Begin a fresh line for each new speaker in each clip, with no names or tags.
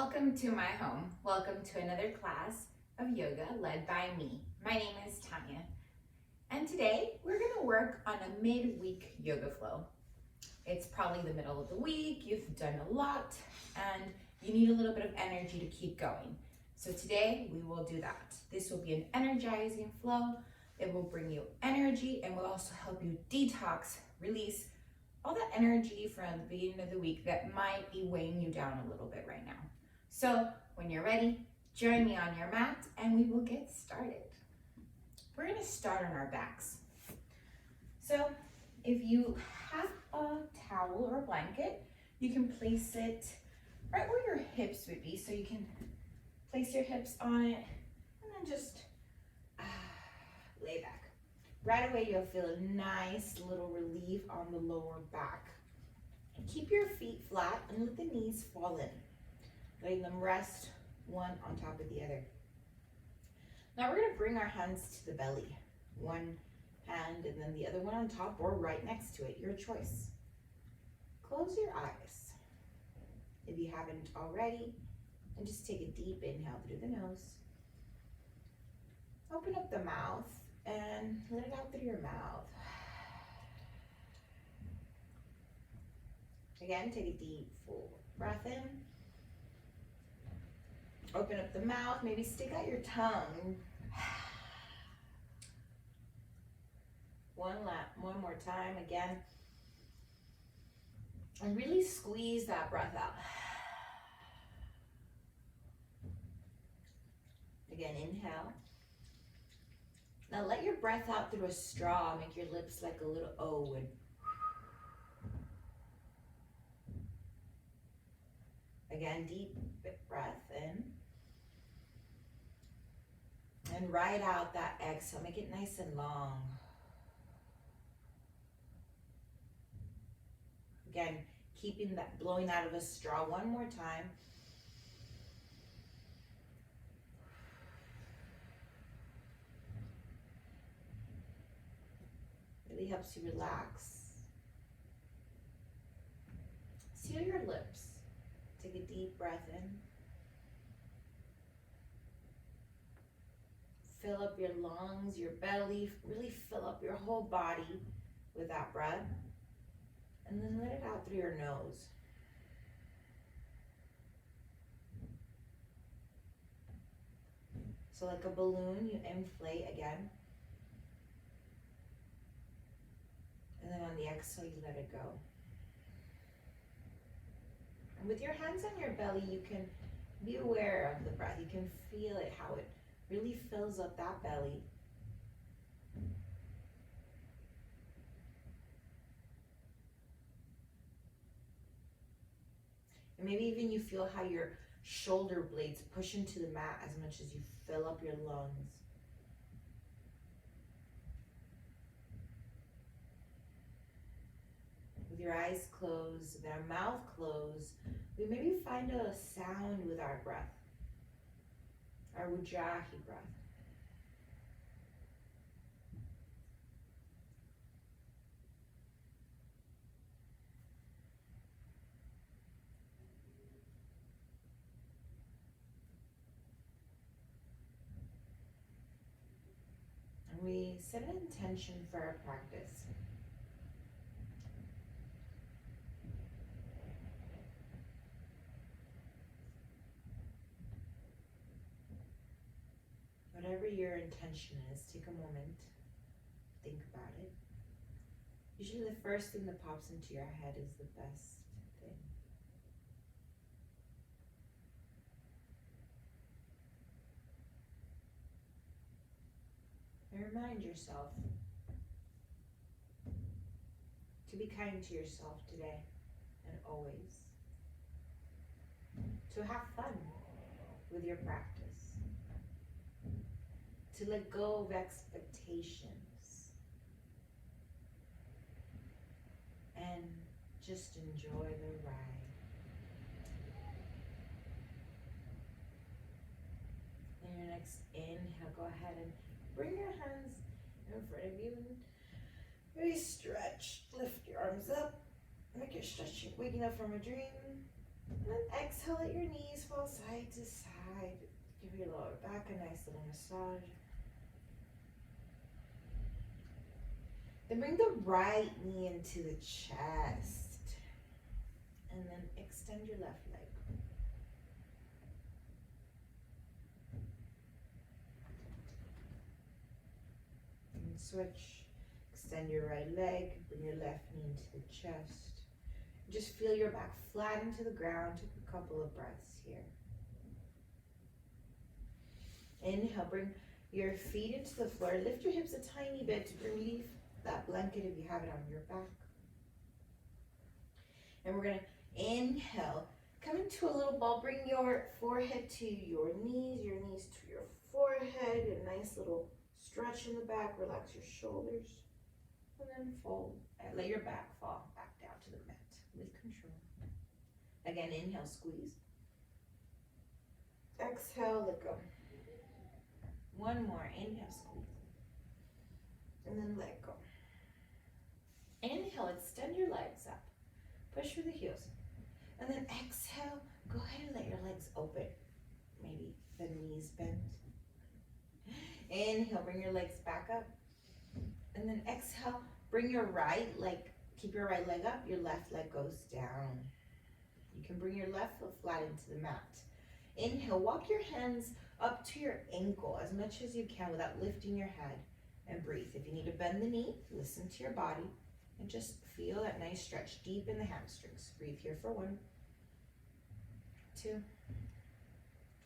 Welcome to my home. Welcome to another class of yoga led by me. My name is Tanya. And today we're going to work on a midweek yoga flow. It's probably the middle of the week, you've done a lot, and you need a little bit of energy to keep going. So today we will do that. This will be an energizing flow. It will bring you energy and will also help you detox, release all that energy from the beginning of the week that might be weighing you down a little bit right now. So when you're ready, join me on your mat and we will get started. We're going to start on our backs. So if you have a towel or a blanket, you can place it right where your hips would be. So you can place your hips on it and then just lay back. Right away, you'll feel a nice little relief on the lower back. And keep your feet flat and let the knees fall in, letting them rest one on top of the other. Now we're going to bring our hands to the belly. One hand and then the other one on top or right next to it, your choice. Close your eyes if you haven't already, and just take a deep inhale through the nose. Open up the mouth and let it out through your mouth. Again, take a deep, full breath in. Open up the mouth, maybe stick out your tongue. One more time, again. And really squeeze that breath out. Again, inhale. Now let your breath out through a straw. Make your lips like a little O. And again, deep breath in. And ride out that exhale. Make it nice and long. Again, keeping that blowing out of a straw one more time. Really helps you relax. Seal your lips. Take a deep breath in. Fill up your lungs, your belly, really fill up your whole body with that breath. And then let it out through your nose. So like a balloon, you inflate again. And then on the exhale, you let it go. And with your hands on your belly, you can be aware of the breath. You can feel it, how it really fills up that belly. And maybe even you feel how your shoulder blades push into the mat as much as you fill up your lungs. With your eyes closed, with our mouth closed, we maybe find a sound with our breath, our Ujjayi breath. And we set an intention for our practice. Whatever your intention is, take a moment, think about it. Usually the first thing that pops into your head is the best thing. And remind yourself to be kind to yourself today and always. To have fun with your practice. To let go of expectations and just enjoy the ride. And your next inhale, go ahead and bring your hands in front of you and really stretch. Lift your arms up like you're stretching, waking up from a dream.
And then exhale, let your knees fall side to side. Give your lower back a nice little massage. Then bring the right knee into the chest. And then extend your left leg. And switch. Extend your right leg. Bring your left knee into the chest. Just feel your back flat into the ground. Take a couple of breaths here. Inhale, bring your feet into the floor. Lift your hips a tiny bit to relieve that blanket if you have it on your back. And we're going to inhale. Come into a little ball. Bring your forehead to your knees to your forehead. A nice little stretch in the back. Relax your shoulders. And then fold. And let your back fall back down to the mat with control. Again, inhale, squeeze. Exhale, let go. One more. Inhale, squeeze. And then let go. Inhale, extend your legs up. Push through the heels. And then exhale, go ahead and let your legs open. Maybe the knees bend. Inhale, bring your legs back up. And then exhale, bring your right leg, keep your right leg up, your left leg goes down. You can bring your left foot flat into the mat. Inhale, walk your hands up to your ankle as much as you can without lifting your head, and breathe. If you need to bend the knee, listen to your body and just feel that nice stretch deep in the hamstrings. Breathe here for 1, 2,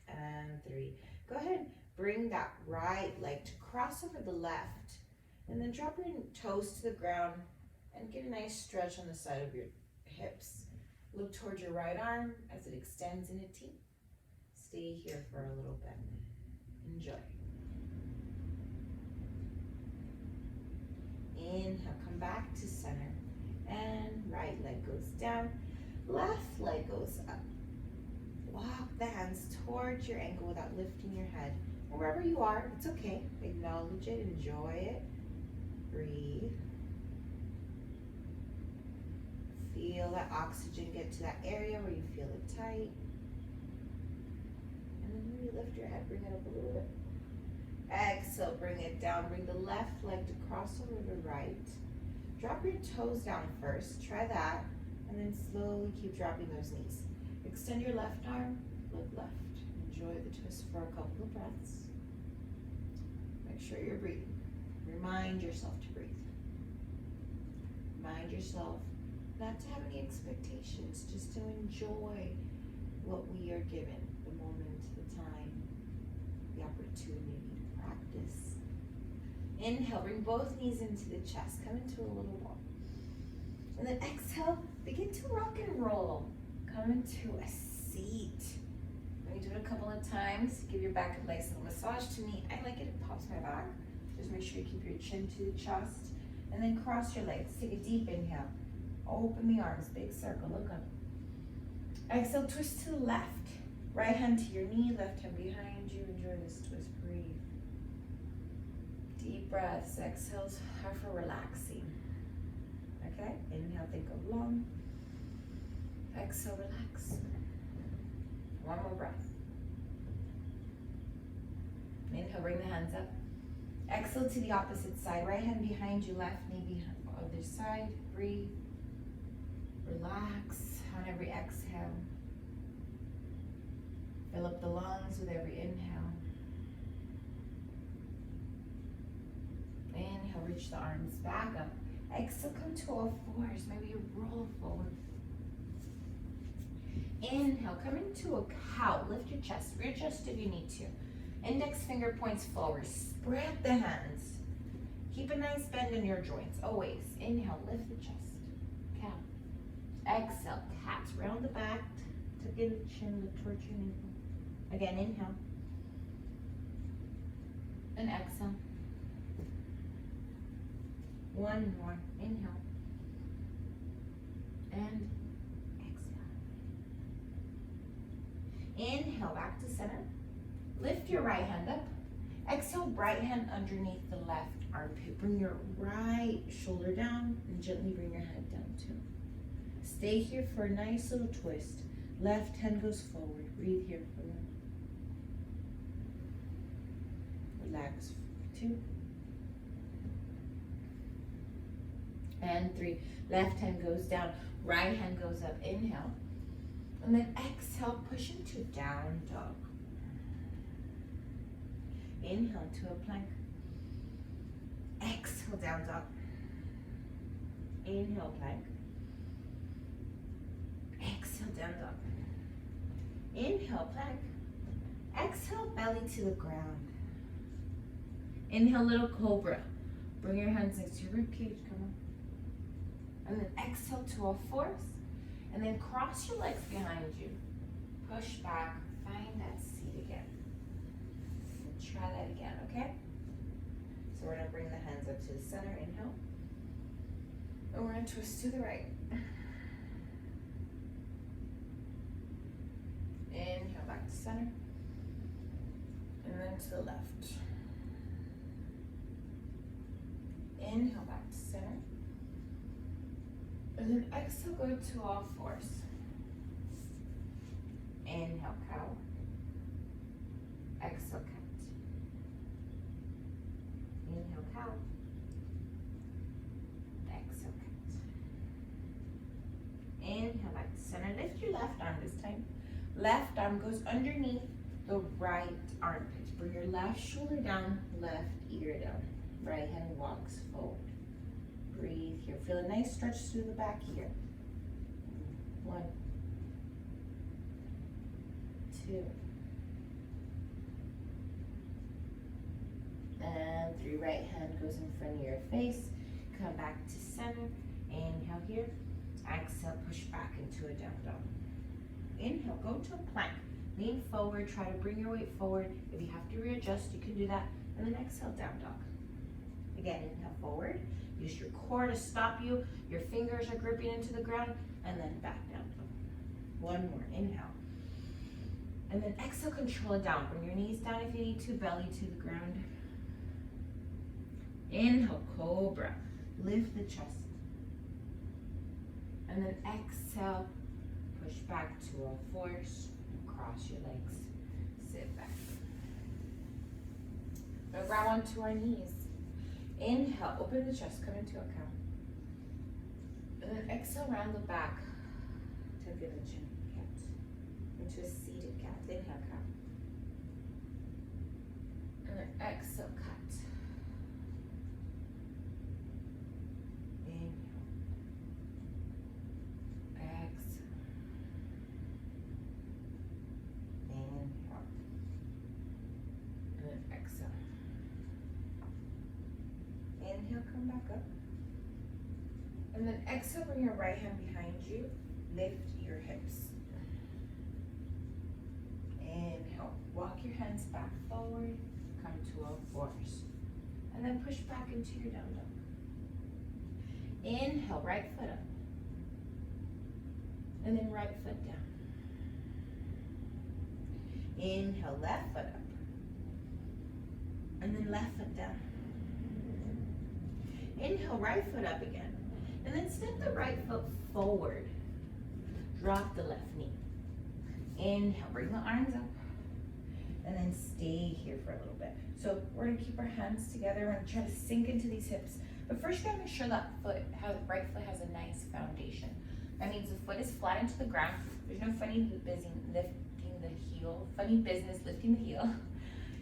and 3. Go ahead, bring that right leg to cross over the left, and then drop your toes to the ground and get a nice stretch on the side of your hips. Look towards your right arm as it extends in a T. Stay here for a little bit. Enjoy. Inhale, come back to center. And right leg goes down. Left leg goes up. Walk the hands towards your ankle without lifting your head. And wherever you are, it's okay. Acknowledge it, enjoy it. Breathe. Feel that oxygen get to that area where you feel it tight. And then when you lift your head, bring it up a little bit. Exhale, bring it down. Bring the left leg to cross over the right. Drop your toes down first. Try that. And then slowly keep dropping those knees. Extend your left arm. Look left. Enjoy the twist for a couple of breaths. Make sure you're breathing. Remind yourself to breathe. Remind yourself not to have any expectations, just to enjoy what we are given, the moment, the time, the opportunity to practice. Inhale, bring both knees into the chest, come into a little ball. And then exhale, begin to rock and roll. Come into a seat. Let me do it a couple of times. Give your back a nice little massage. To me, I like it pops my back. Just make sure you keep your chin to the chest. And then cross your legs. Take a deep inhale. Open the arms, big circle, look up. Exhale, twist to the left. Right hand to your knee, left hand behind you. Enjoy this twist, breathe. Deep breaths, exhales are for relaxing. Okay, inhale, think of long. Exhale, relax. One more breath. Inhale, bring the hands up. Exhale to the opposite side. Right hand behind you, left knee behind the other side. Breathe. Relax on every exhale. Fill up the lungs with every inhale. Inhale, reach the arms back up. Exhale, come to all fours. Maybe you roll forward. Inhale, come into a cow. Lift your chest. Readjust if you need to. Index finger points forward. Spread the hands. Keep a nice bend in your joints. Always. Inhale, lift the chest. Cow. Exhale, cats. Round the back. Tuck in the chin. Look towards your navel. Again, inhale. And exhale. One more. Inhale. And exhale. Inhale, back to center. Lift your right hand up. Exhale, right hand underneath the left armpit. Bring your right shoulder down and gently bring your head down too. Stay here for a nice little twist.
Left hand goes forward. Breathe here for 1. Relax. 2. And 3. Left hand goes down. Right hand goes up. Inhale. And then exhale, push into down dog. Inhale to a plank. Exhale, down dog. Inhale, plank. Exhale, down dog. Inhale, plank. Exhale, belly to the ground. Inhale, little cobra. Bring your hands next to your ribcage, come on. And then exhale to a fourth. And then cross your legs behind you. Push back, find that seat again. And try that again, okay? So we're gonna bring the hands up to the center, inhale. And we're gonna twist to the right. Inhale, back to center. And then to the left. Inhale, back to center. And then exhale, go to all fours. Inhale, cow. Exhale, cat. Inhale, cow. Exhale, cat. Inhale, back to center. Lift your left arm this time. Left arm goes underneath the right armpit. Bring your left shoulder down, left ear down. Right hand walks forward. Breathe here. Feel a nice stretch through the back here. 1, 2, and 3. Right hand goes in front of your face. Come back to center. Inhale here. Exhale, push back into a down dog. Inhale, go to a plank. Lean forward, try to bring your weight forward. If you have to readjust, you can do that. And then exhale, down dog. Again, inhale forward. Use your core to stop you. Your fingers are gripping into the ground. And then back down. 1 more, inhale. And then exhale, control it down. Bring your knees down if you need to, belly to the ground. Inhale, cobra. Lift the chest. And then exhale, push back to all fours. Cross your legs. Sit back. Now grab onto our knees. Inhale, open the chest, come into a cow. And then exhale, round the back. Tuck in the chin, cat. Into a seated cat. Inhale, cow. And then exhale, cat. Inhale. Exhale. Inhale. And then exhale. Inhale, come back up. And then exhale, bring your right hand behind you. Lift your hips. Inhale, walk your hands back forward. Come to all fours. And then push back into your down dog. Inhale, right foot up. And then right foot down. Inhale, left foot up. And then left foot down. Inhale, right foot up again. And then step the right foot forward. Drop the left knee. Inhale, bring the arms up. And then stay here for a little bit. So we're gonna keep our hands together. We're gonna try to sink into these hips. But first you gotta make sure that right foot has a nice foundation. That means the foot is flat into the ground. There's no funny business lifting the heel. Funny business lifting the heel.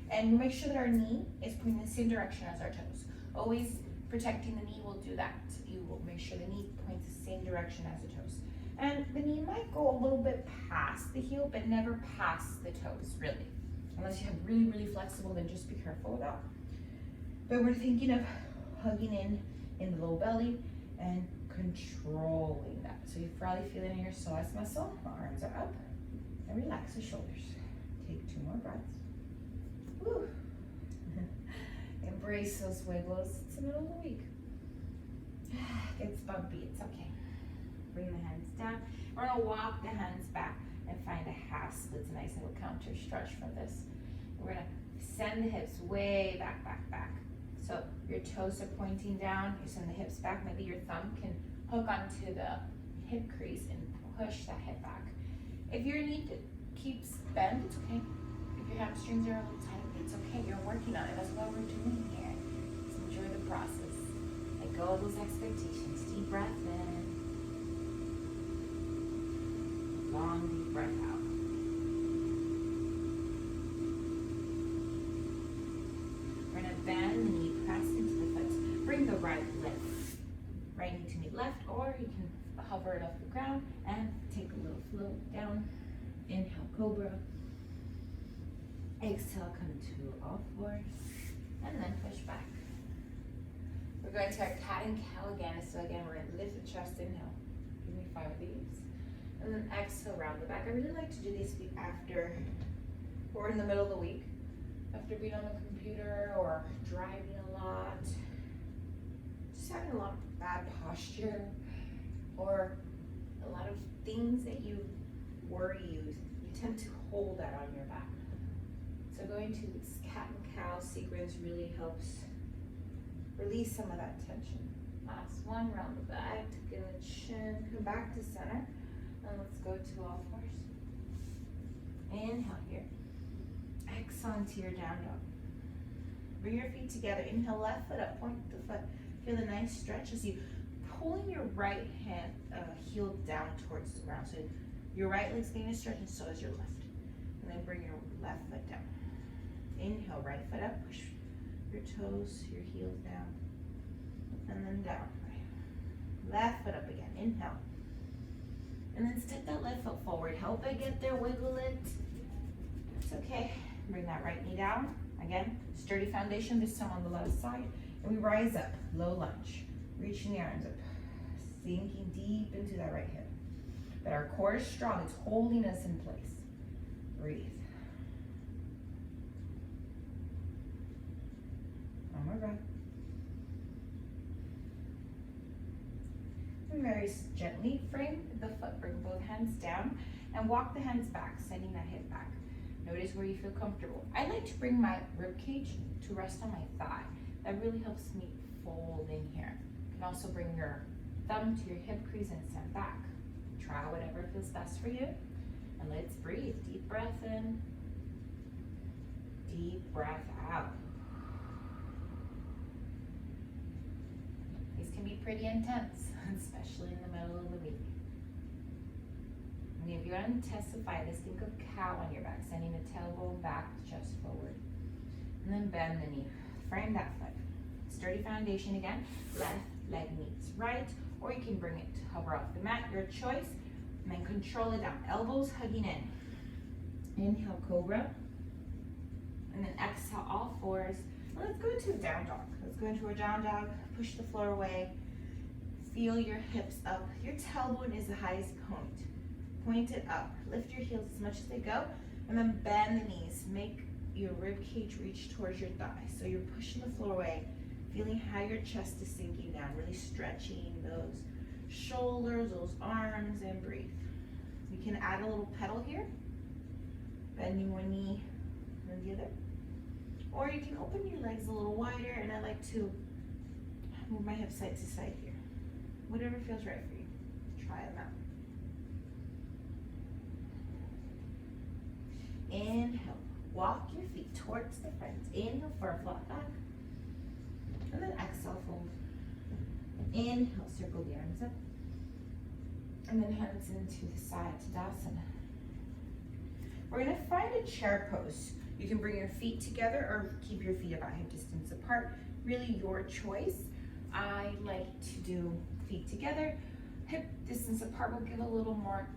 And we make sure that our knee is pointing the same direction as our toes. Always protecting the knee will do that. You will make sure the knee points the same direction as the toes. And the knee might go a little bit past the heel, but never past the toes, really. Unless you have really, really flexible, then just be careful with that. But we're thinking of hugging in the low belly and controlling that. So you probably feel it in your psoas muscle. Arms are up. And relax the shoulders. Take 2 more breaths. Woo. Embrace those wiggles. It's the middle of the week. It's bumpy, it's okay. Bring the hands down. We're gonna walk the hands back and find a half split. It's a nice little counter stretch from this. We're gonna send the hips way back, back, back. So your toes are pointing down. You send the hips back. Maybe your thumb can hook onto the hip crease and push that hip back. If your knee keeps bent, it's okay. If your hamstrings are a little tight, it's okay. You're working on it. That's what we're doing here. Just enjoy the process. Let go of those expectations. Deep breath in. Long deep breath out. We're gonna bend the knee, press into the foot. Bring the right leg. Right knee to meet left, or you can hover it off the ground and take a little float down. Inhale, cobra. Exhale, come to all fours, and then push back. We're going to our cat and cow again. So again, we're going to lift the chest, inhale. Give me 5 of these. And then exhale, round the back. I really like to do these after, or in the middle of the week, after being on the computer or driving a lot, just having a lot of bad posture, or a lot of things that you worry you tend to hold that on your back. So going to this cat and cow sequence really helps release some of that tension. Last one, round the back, tuck in the chin, come back to center, and let's go to all fours. Inhale here. Exhale into your down dog. Bring your feet together. Inhale, left foot up, point the foot. Feel a nice stretch as you pulling your right hand heel down towards the ground. So your right leg's getting a stretch, and so is your left. And then bring your left foot down. Inhale, right foot up, push your toes, your heels down, and then down. Left foot up again, inhale. And then step that left foot forward. Help it get there, wiggle it. It's okay. Bring that right knee down. Again, sturdy foundation, this time on the left side. And we rise up, low lunge. Reaching the arms up, sinking deep into that right hip. But our core is strong, it's holding us in place. Breathe. One more breath. And very gently frame the foot, bring both hands down and walk the hands back, sending that hip back. Notice where you feel comfortable. I like to bring my rib cage to rest on my thigh. That really helps me fold in here. You can also bring your thumb to your hip crease and send back. Try whatever feels best for you. And let's breathe. Deep breath in. Deep breath out. These can be pretty intense, especially in the middle of the week. And if you want to intensify this, think of cow on your back, sending the tailbone back, chest forward. And then bend the knee. Frame that foot. Sturdy foundation again. Left leg meets right, or you can bring it to hover off the mat, your choice. And then control it down. Elbows hugging in. Inhale, cobra. And then exhale, all fours. And let's go into a down dog. Let's go into a down dog. Push the floor away. Feel your hips up. Your tailbone is the highest point. Point it up. Lift your heels as much as they go. And then bend the knees. Make your rib cage reach towards your thighs. So you're pushing the floor away. Feeling how your chest is sinking down. Really stretching those shoulders, those arms, and breathe. You can add a little pedal here. Bending one knee and the other. Or you can open your legs a little wider, and I like to move my hips side to side here. Whatever feels right for you. Try them out. Inhale. Walk your feet towards the front. Inhale for a flat back. And then exhale, fold. Inhale, circle the arms up. And then hands into the side, Tadasana. We're gonna find a chair pose. You can bring your feet together or keep your feet about hip distance apart. Really your choice. I like to do feet together. Hip distance apart will give a little more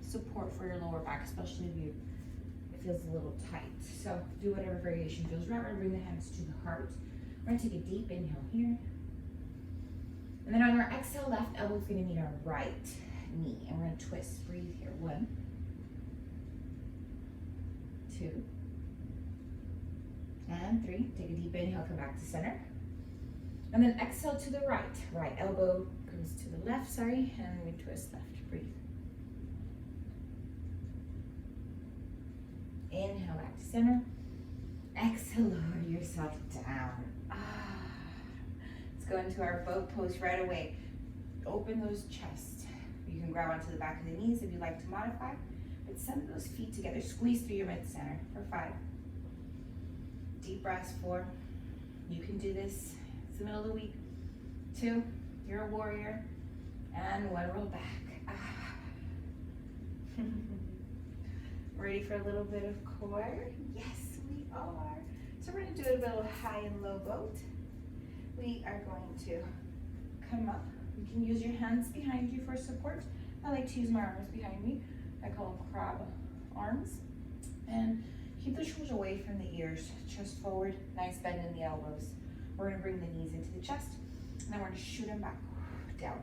support for your lower back, especially if it feels a little tight. So do whatever variation feels right. We're gonna bring the hands to the heart. We're gonna take a deep inhale here. And then on our exhale, left elbow is gonna meet our right knee. And we're gonna twist, breathe here. 1, 2, and 3. Take a deep inhale, come back to center. And then exhale to the right. Right elbow comes to the left, and we twist left, breathe. Inhale back to center. Exhale, lower yourself down. Let's go into our boat pose right away. Open those chests. You can grab onto the back of the knees if you like to modify. But send those feet together. Squeeze through your mid-center for 5. Deep breaths. 4. You can do this. It's the middle of the week. 2. You're a warrior. And 1. Roll back. Ready for a little bit of core? Yes, we are. So we're going to do a little high and low boat. We are going to come up. You can use your hands behind you for support. I like to use my arms behind me. I call them crab arms. And keep the shoulders away from the ears. Chest forward, nice bend in the elbows. We're going to bring the knees into the chest. And then we're going to shoot them back, down.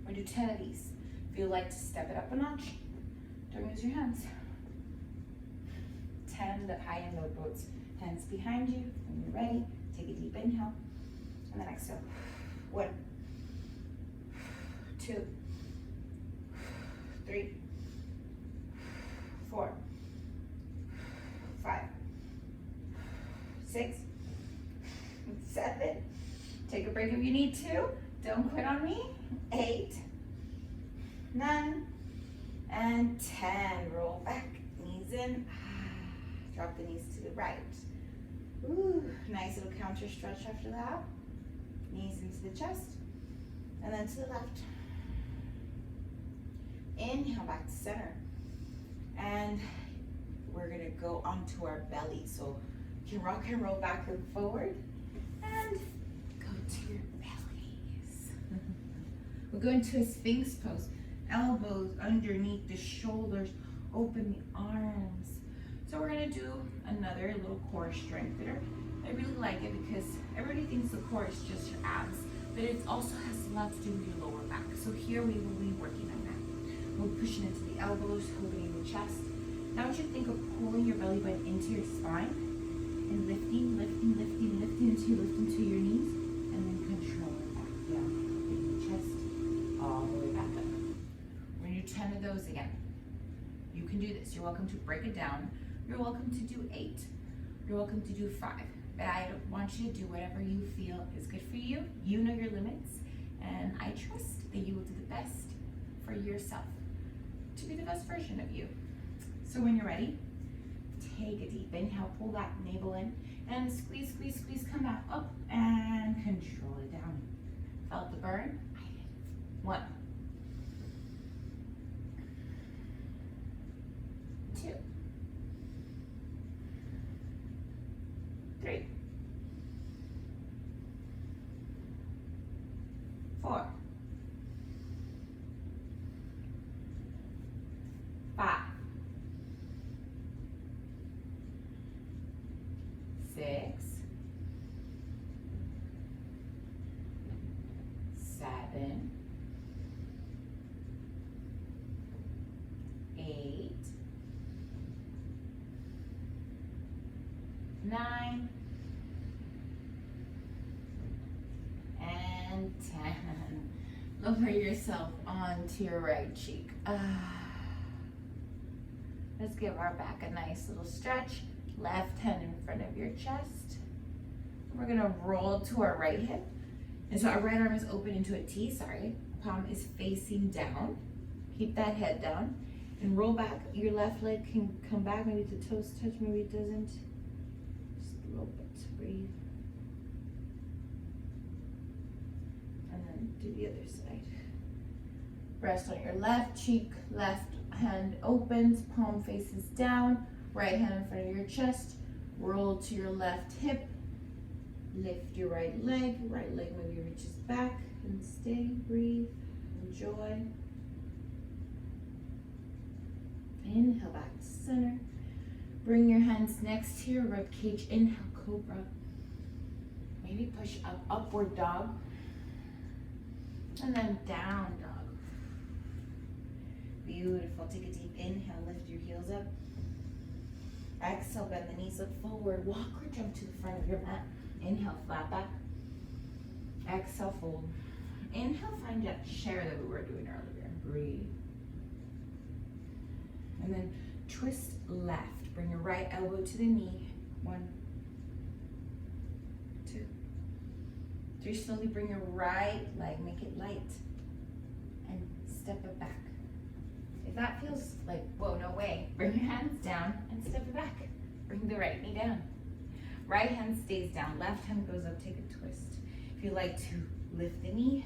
We're going to do 10 of these. If you'd like to step it up a notch, don't use your hands. 10 the high and low boats. Hands behind you. When you're ready, take a deep inhale. And then exhale. 1, 2, 3, 4, 5, 6, 7. Take a break if you need to. Don't quit on me. 8, 9, and 10. Roll back, knees in. Drop the knees to the right. Ooh, nice little counter stretch after that. Knees into the chest, and then to the left. Inhale back to center. And we're gonna go onto our belly. So you can rock and roll back and forward, and go to your bellies. We'll go into a Sphinx pose. Elbows underneath the shoulders, open the arms. So we're gonna do another little core strengthener. I really like it because everybody thinks the core is just your abs, but it also has a lot to do with your lower back. So here we will be working on that. We're pushing into the elbows, opening the chest. Now I want you to think of pulling your belly button into your spine and lifting, lifting, lifting, lifting until you lift into your knees, and then control it back down, opening the chest all the way back up. We're gonna do 10 of those again. You can do this. You're welcome to break it down. You're welcome to do 8. You're welcome to do 5. But I want you to do whatever you feel is good for you. You know your limits, and I trust that you will do the best for yourself to be the best version of you. So when you're ready, take a deep inhale, pull that navel in, and squeeze, squeeze, squeeze, come back up, and control it down. Felt the burn? I did. 1, 2, 3, 4, 5, 6, 7, 8, 9, and 10. Lower yourself onto your right cheek. Let's give our back a nice little stretch. Left hand in front of your chest. We're gonna roll to our right hip. And so our right arm is open into a T, sorry. Palm is facing down. Keep that head down. And roll back. Your left leg can come back. Maybe the toes touch, maybe it doesn't. Just a little bit, breathe. And then do the other side. Rest on your left cheek, left hand opens, palm faces down, right hand in front of your chest, roll to your left hip, lift your right leg maybe reaches back, and stay, breathe, enjoy. Inhale back to center. Bring your hands next to your rib cage, inhale, cobra. Maybe push up, upward dog, and then down dog. Beautiful. Take a deep inhale, lift your heels up. Exhale, bend the knees, look forward. Walk or jump to the front of your mat. Inhale, flat back. Exhale, fold. Inhale, find that chair that we were doing earlier. Breathe. And then twist left. Bring your right elbow to the knee. 1, 2, 3. Slowly bring your right leg, make it light, and step it back. If that feels like, whoa, no way, bring your hands down and step it back. Bring the right knee down. Right hand stays down, left hand goes up, take a twist. If you like to lift the knee,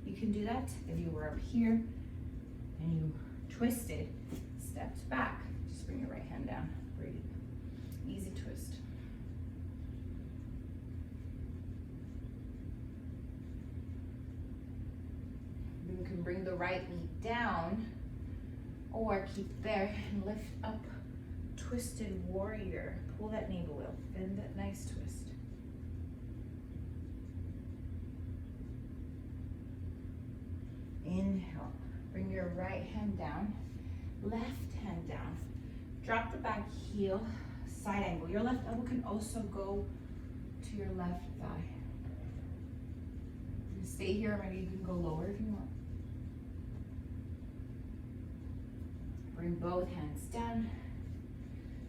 you can do that. If you were up here and you twisted, stepped back, just bring your right hand down. Breathe. Easy twist. You can bring the right knee down or keep it there and lift up. Twisted warrior. Pull that navel wheel. Bend that nice twist. Inhale. Bring your right hand down. Left hand down. Drop the back heel. Side angle. Your left elbow can also go to your left thigh. You stay here, maybe you can go lower if you want. Bring both hands down.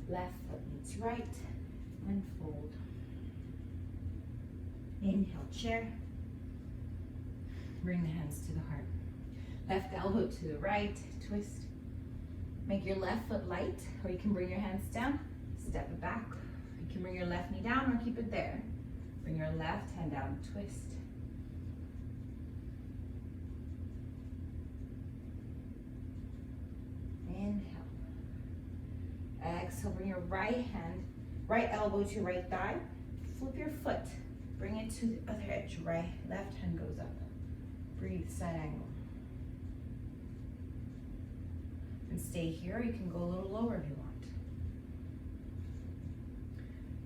Left foot meets right, and fold. Inhale, chair. Bring the hands to the heart. Left elbow to the right, twist. Make your left foot light, or you can bring your hands down, step it back. You can bring your left knee down or keep it there. Bring your left hand down, twist. Inhale. Exhale, bring your right elbow to your right thigh. Flip your foot. Bring it to the other edge. Left hand goes up. Breathe, side angle. And stay here. You can go a little lower if you want.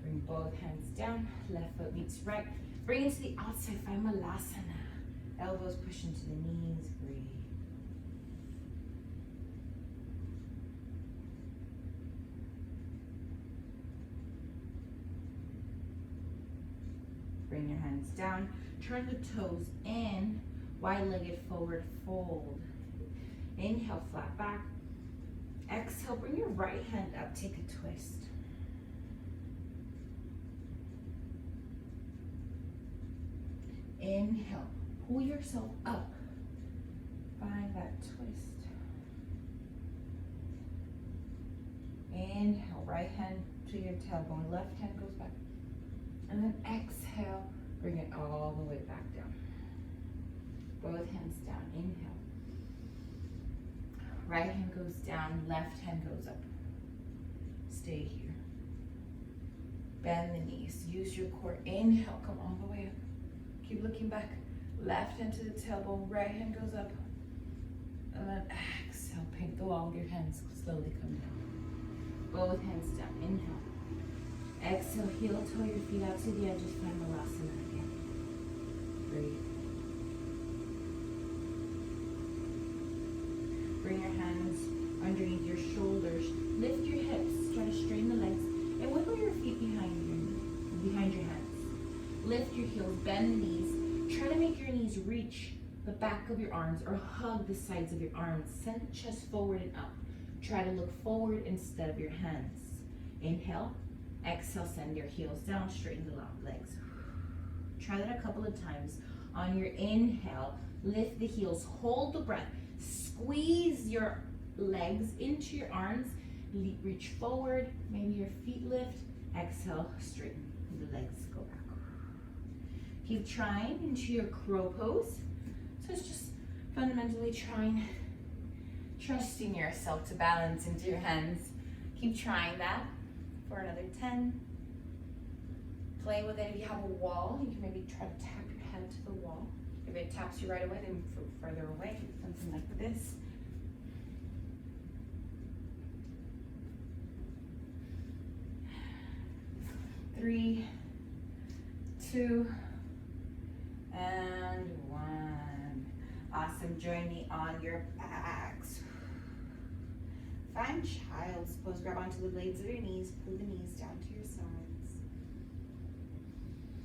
Bring both hands down. Left foot meets right. Bring it to the outside. Find Malasana. Elbows push into the knees. Breathe. Bring your hands down, turn the toes in, wide-legged forward fold. Inhale, flat back. Exhale, bring your right hand up, take a twist. Inhale, pull yourself up, find that twist. Inhale, right hand to your tailbone, left hand goes back. And then exhale, bring it all the way back down. Both hands down, inhale. Right hand goes down, left hand goes up. Stay here. Bend the knees, use your core. Inhale, come all the way up. Keep looking back. Left hand to the tailbone, right hand goes up. And then exhale, paint the wall with your hands, slowly come down. Both hands down, inhale. Exhale, heel toe your feet out to the edges, find Malasana again. Breathe. Bring your hands underneath your shoulders. Lift your hips, try to straighten the legs, and wiggle your feet behind your hands. Lift your heels, bend the knees. Try to make your knees reach the back of your arms or hug the sides of your arms. Send the chest forward and up. Try to look forward instead of your hands. Inhale. Exhale, send your heels down, straighten the legs. Try that a couple of times. On your inhale, lift the heels, hold the breath. Squeeze your legs into your arms. Reach forward, maybe your feet lift. Exhale, straighten the legs, go back. Keep trying into your crow pose. So it's just fundamentally trusting yourself to balance into your hands. Keep trying that for another 10. Play with it. If you have a wall, you can maybe try to tap your head to the wall. If it taps you right away, then move further away, something like this. Three, 2, and 1. Awesome. Join me on your backs. Find child's pose. Grab onto the blades of your knees. Pull the knees down to your sides.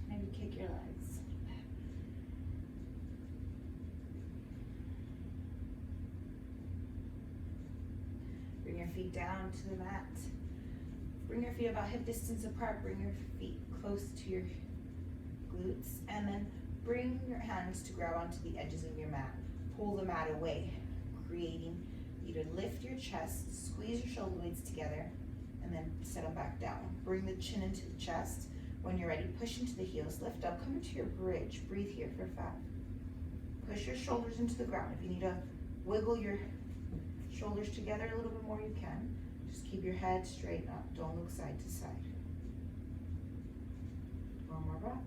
Maybe kick your legs. Bring your feet down to the mat. Bring your feet about hip distance apart. Bring your feet close to your glutes. And then bring your hands to grab onto the edges of your mat. Pull the mat away, creating the
you to lift your chest, squeeze your shoulder blades together, and then set them back down. Bring the chin into the chest. When you're ready, push into the heels, lift up, come into your bridge. Breathe here for 5. Push your shoulders into the ground. If you need to wiggle your shoulders together a little bit more, you can. Just keep your head straight up. Don't look side to side. One more breath.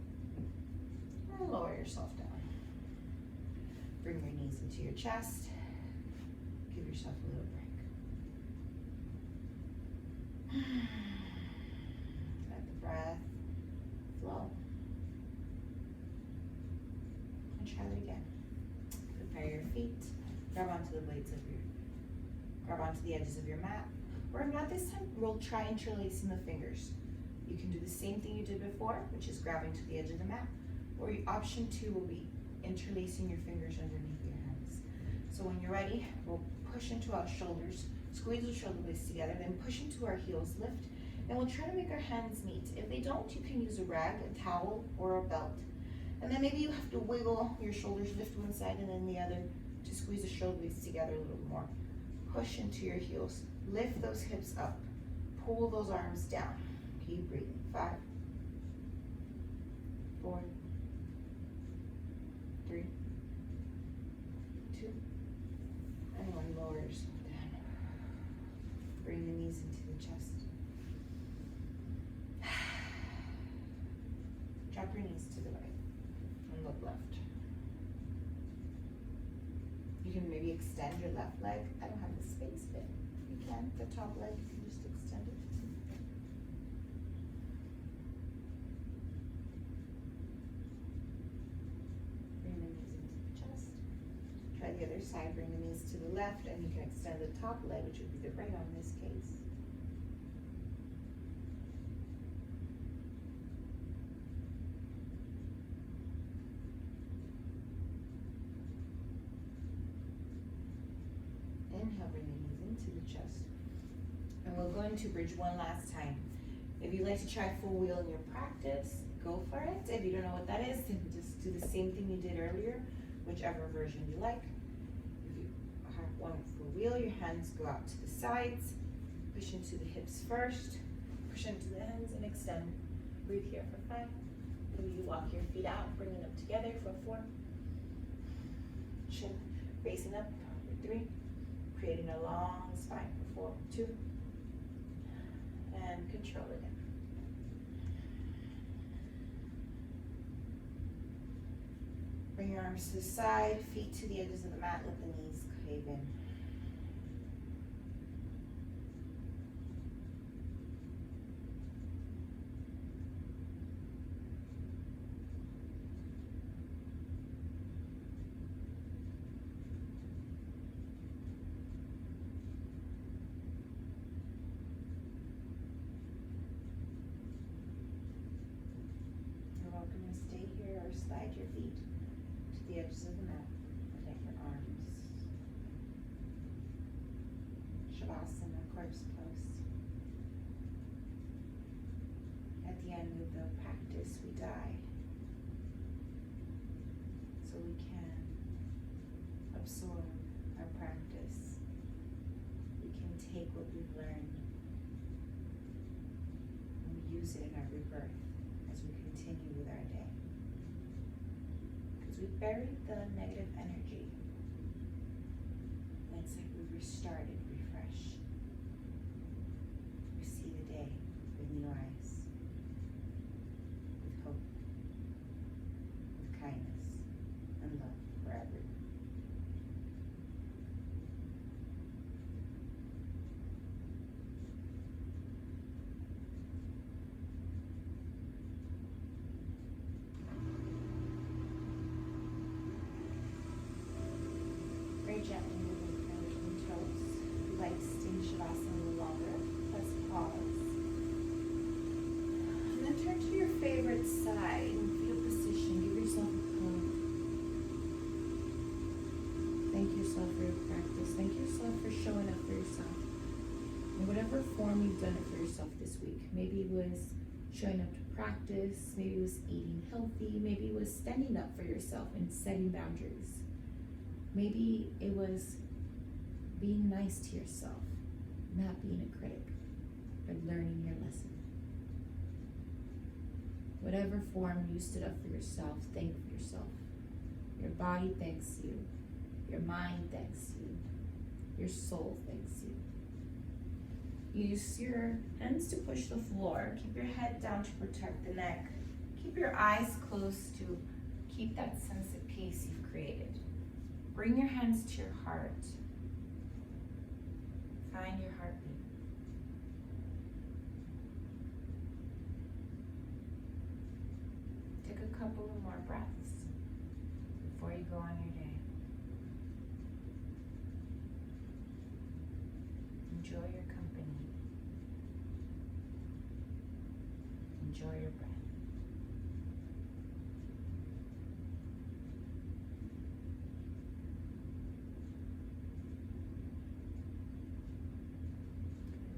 And lower yourself down. Bring your knees into your chest. Give yourself a little break. Let the breath flow. And try that again. Prepare your feet. Grab onto the edges of your mat. Or if not this time, we'll try interlacing the fingers. You can do the same thing you did before, which is grabbing to the edge of the mat. Or option 2 will be interlacing your fingers underneath your hands. So when you're ready, we'll push into our shoulders, squeeze the shoulder blades together, then push into our heels, lift, and we'll try to make our hands meet. If they don't, you can use a rag, a towel, or a belt. And then maybe you have to wiggle your shoulders, lift one side and then the other to squeeze the shoulder blades together a little more. Push into your heels, lift those hips up, pull those arms down. Keep breathing. 5, 4, 3, 2, and 1. Lower yourself down. Bring the knees into the chest. Drop your knees to the right and look left. You can maybe extend your left leg. I don't have the space, but you can. The top leg, you can just extend it. Bring the knees into the chest. Try the other side. Bring the knees to the left, and you can extend the top leg, which would be the right arm in this case. Inhale, bring the knees into the chest. And we're going to bridge one last time. If you'd like to try full wheel in your practice, go for it. If you don't know what that is, then just do the same thing you did earlier, whichever version you like. If you have one full wheel, your hands go out to the sides. Push into the hips first. Push into the hands and extend. Breathe here for 5. Maybe you walk your feet out, bringing them together for 4. Chin facing up for 3. Creating a long spine for 4, 2, and control it in. Bring your arms to the side, feet to the edges of the mat, let the knees cave in. Stay here or slide your feet to the edges of the mat. Let your arms. Shavasana, corpse pose. At the end of the practice, we die. So we can absorb our practice. We can take what we've learned and we use it in our rebirth as we continue with our day. Because we buried the negative energy. And it's like we restarted, refreshed. We see the day with new eyes, with hope, with kindness, and love for everyone. Gently moving fingers and toes. If you like to stay in Shavasana a little longer, press pause. And then turn to your favorite side and feel position. Give yourself a hug. Thank yourself for your practice. Thank yourself for showing up for yourself. In whatever form you've done it for yourself this week. Maybe it was showing up to practice. Maybe it was eating healthy. Maybe it was standing up for yourself and setting boundaries. Maybe it was being nice to yourself, not being a critic, for learning your lesson. Whatever form you stood up for yourself, thank yourself. Your body thanks you. Your mind thanks you. Your soul thanks you. Use your hands to push the floor. Keep your head down to protect the neck. Keep your eyes closed to keep that sense of peace you've created. Bring your hands to your heart. Find your heartbeat. Take a couple of more breaths before you go on your day. Enjoy your company. Enjoy your breath.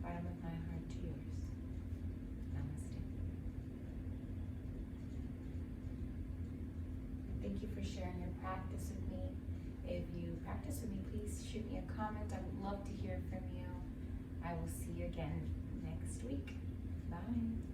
Bottom of my heart to yours. Namaste. Thank you for sharing your practice with me. If you practice with me, please shoot me a comment. I would love to hear from you. I will see you again next week. Bye.